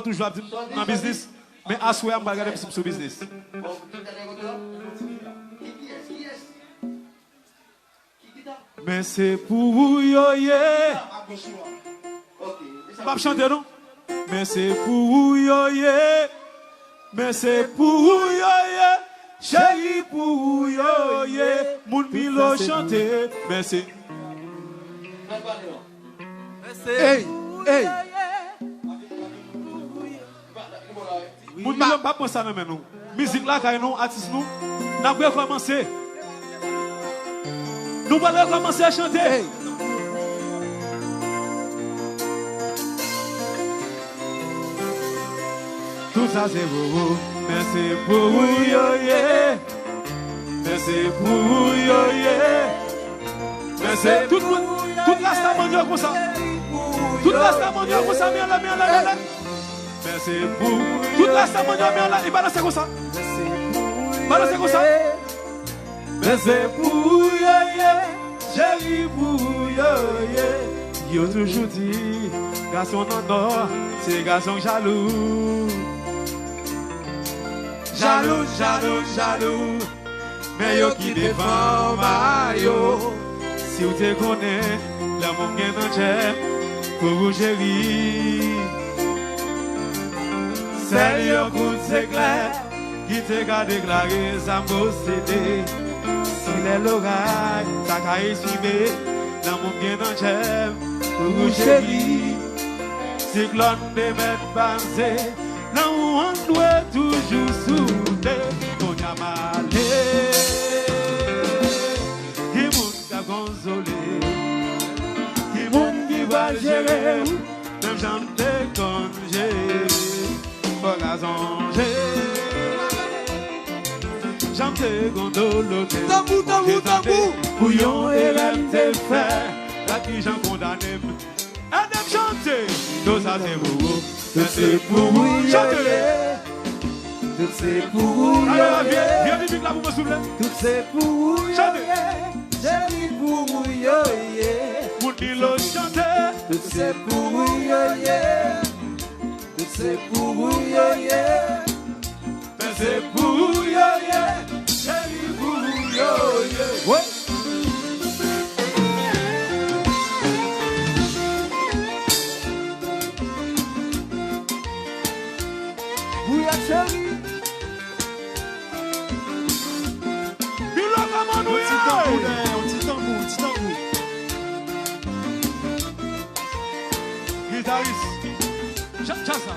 Toujours dans le business, mais à souhait, on va regarder ce business. Mais c'est pour yo, yeah. Pas chanter, non? Mais c'est pour yo, yeah. Mais c'est pour yo, yeah. Chérie, pour yo, yeah. Moun pilo chanter. Mais c'est. Hey, hey. Moun pilo pas penser à nous. Musique là, quand nous, artistes nous, nous avons commencé. Nous allons commencer à chanter. Hey. Tout ça c'est pour mais c'est pour yo, yeah. Mais c'est pour yo, yeah. Mais c'est tout le monde, toute la star mondiale comme ça. Toute la star mondiale comme ça, bien là. Mais c'est pour toute la star mondiale, bien là. Il balance comme ça. Balance comme ça. Mais c'est pour yo, yeah. Chérie pour yo, yeah. Yo toujours dit, garçon en or, c'est garçon jaloux. Jaloux. Mais yo qui défend ma yo. Si vous te connaissez, l'amour gagne dans le pour vous chérie. C'est yo coup c'est clair, qui te garde déclaré, ça m'a cédé. Si les l'oreille, ça caille suivre, l'amour gagne dans le pour vous chérie. Cyclone de mettre bansé. Là où on doit toujours soudé, on y a malé. Qui moun ka consolé, qui moun qui va gérer, même j'en te congé, faut la songer. J'en te gondoloté, tabou. Bouillon et l'aime te fait, la qui j'en condamné. Adem chanter, tout ça c'est beau. Tout c'est pour vous, chantez. Tout c'est pour vous, alors viens vite là pour me souffler. tout c'est pour vous, chérie pour vous, Pour dire le chanter. tout c'est pour vous, tout c'est pour vous, C'est pour vous, chérie pour vous, ouais. Chérie, petit tambour. Guitariste, chassa.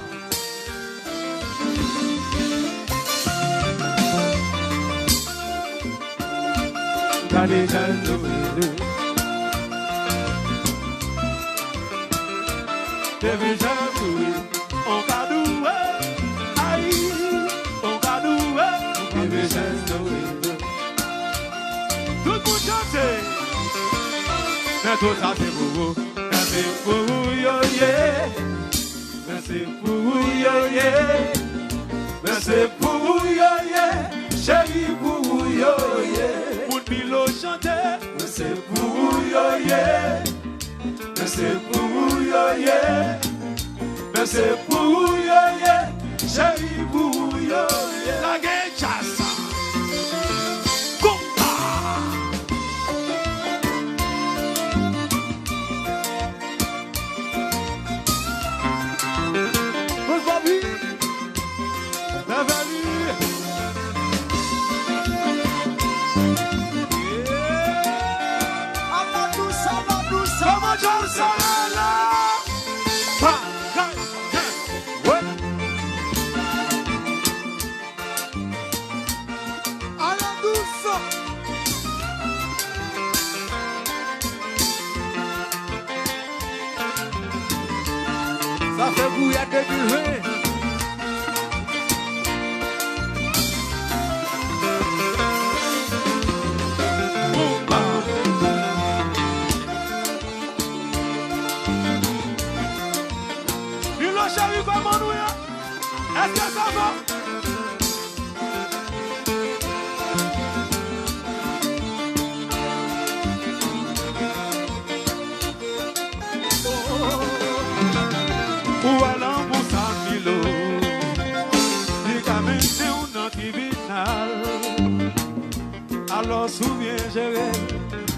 Allez, on va douer, aïe, on va douer, tout le monde chante, mais tout ça c'est pour vous, merci pour vous, yo, yeah, merci pour vous, yo, yeah, merci pour vous, yo, yeah, chérie pour vous, yo, yeah, pour Milo chanter, merci pour vous, yo, yeah, merci pour vous, yo, yeah. Mais c'est pour yo, yeah. Chérie pour yo, yeah. La gueule chasse. Compa. bienvenue. Comment j'en serai là? Ça fait bouillir de durée. Milo chérie, comment nous y est-ce que ça va? Ou alors pour ça, Milo. Alors souviens, gérer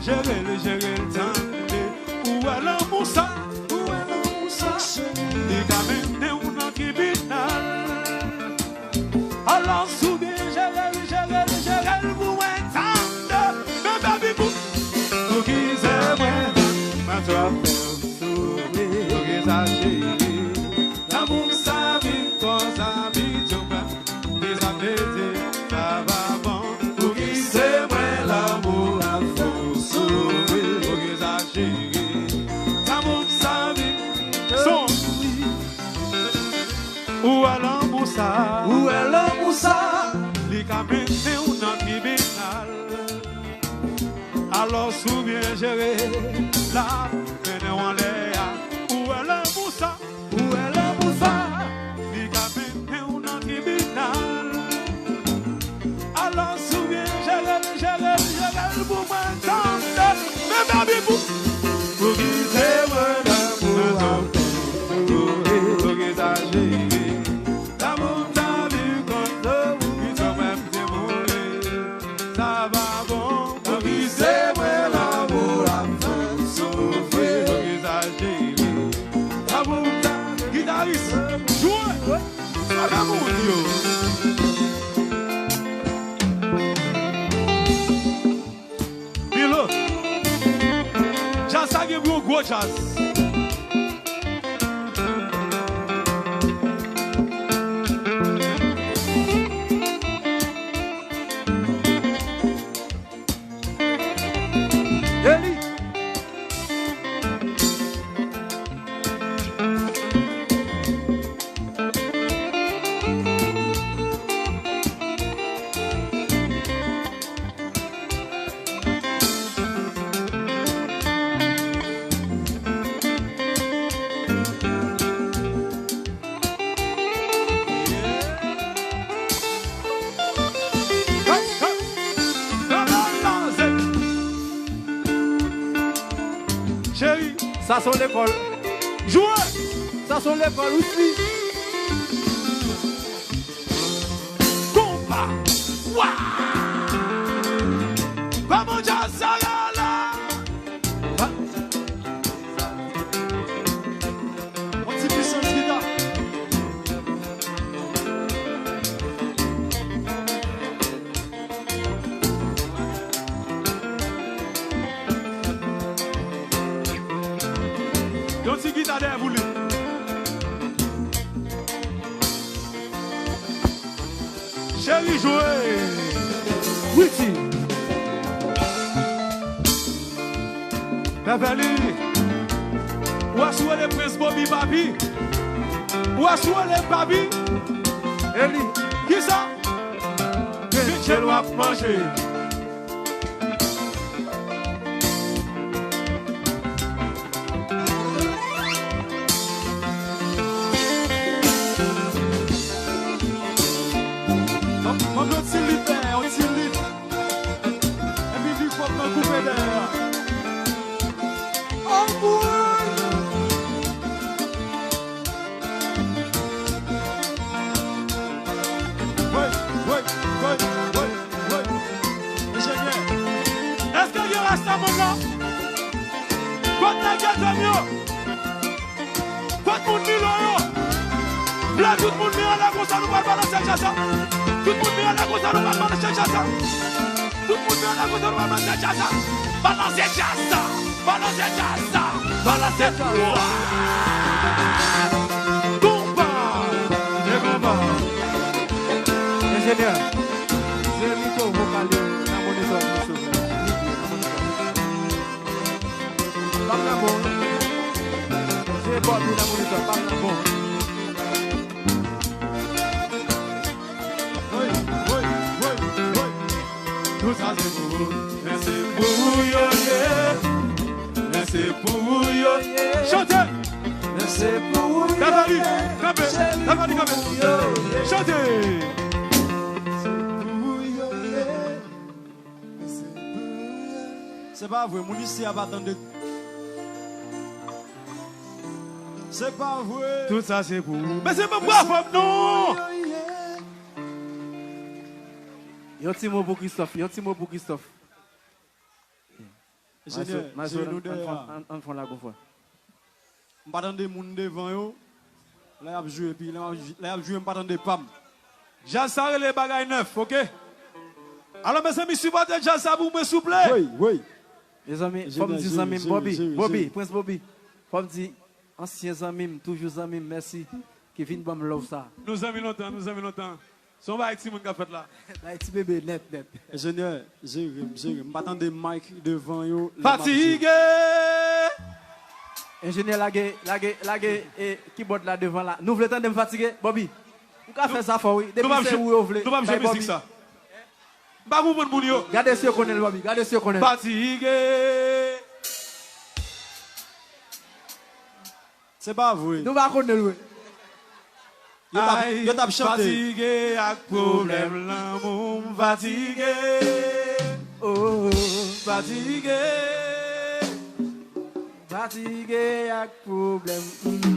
le temps. Où est l'amour ça? Les gamins ou non qui binal. Alors souviens, gérer le pour un temps. Mais baby bou, nous qui s'aiment, ma toi faire sourire, nous qui s'achèvent. L'amour ça vit comme ça vit, des amis, ça va bon. Nous qui s'aiment, l'amour a fait sourire, nous qui s'achèvent. L'amour ça vit, son. Où est l'amour ça? Où est l'amour ça? Les gamins ou non qui binal. Alors souviens, gérer la peine en l'air. Où est l'amour ça? Où est l'amour ça? Les gamins ou non qui binal. Alors souviens, gérer pour m'entendre. Mais baby bou, pour qui c'est moi l'amour. Pour qui ça gère. L'amour t'a vu comme ça, qui t'ont même démolé. Ça va bon, pour qui c'est moi l'amour. Souffrir, pour qui ça gère. L'amour t'a vu, guitariste, jouez, ça va mon Dieu. Bilo, jazz a gagné un gros jazz. Eli. Chérie, Ça sont l'école. jouez. Ça sont l'école aussi. Combat. Waouh. Vamos ya Sagala. On dit puissance guitare. Don't see guitar there, vous. Chérie, jouez. Oui, si. Beverly. Où est-ce que le prince Bobby Babi? Où est-ce que le Babi? Eli. Qui ça? Je dois manger. On doit tirer, on tire. Et puis il faut qu'on coupe derrière. Oh boy. Oui. Ingénieur. Est-ce qu'il y reste un moment? Quand tu as gagné mieux? Quand tout le monde est là, tout le monde est là, comme ça nous va balancer ça. Tout le monde est là, comme ça nous va balancer ça. Tout le monde est là, comme ça nous va balancer ça. Balancer ça. Balancer ça. Balancer ça. Combat. Ingénieur. C'est le micro vocal dans mon état. Pas bon. C'est bon, dans mon état. Pas bon. Tout ça c'est pour vous. Merci pour vous, yo, yeah. Merci pour vous, yo, yeah. Chantez. Merci pour vous. Cavali, Cavali. Chantez. C'est pas vrai, mon ici a pas attendu. C'est pas vrai. Tout ça c'est pour vous. Mais c'est pas bravo, non. Y'a un petit mot pour Christophe. On fait la fois. Je ne des gens devant eux. Là, il joué, puis là, il joué, je ne des pam. Jassar les bagailles neufs, ok? Alors, mes amis, supportez Jassar pour me souple. Oui. Les amis, comme dit amis, Bobby, Prince Bobby, comme dit anciens amis, toujours amis, merci, qui viennent pour me love ça. Nous amis longtemps. Son va avec Simon qui a fait là. Petit bébé, net. Ingénieur, je m'attends des mics devant eux. Fatigué! Ingénieur, lagué, et keyboard là devant là. Nous voulons de me fatiguer, Bobby. Vous pouvez faire ça, oui. Nous allons jouer musique ça. Pas vous pour nous. Gardez ce qu'on est, Bobby. Gardez ce qu'on est. Fatigué! C'est pas vrai. Nous allons connaître. Yo t'a chanté. Fatigué avec problème l'amour, fatigué. Oh, fatigué. Fatigué avec problème.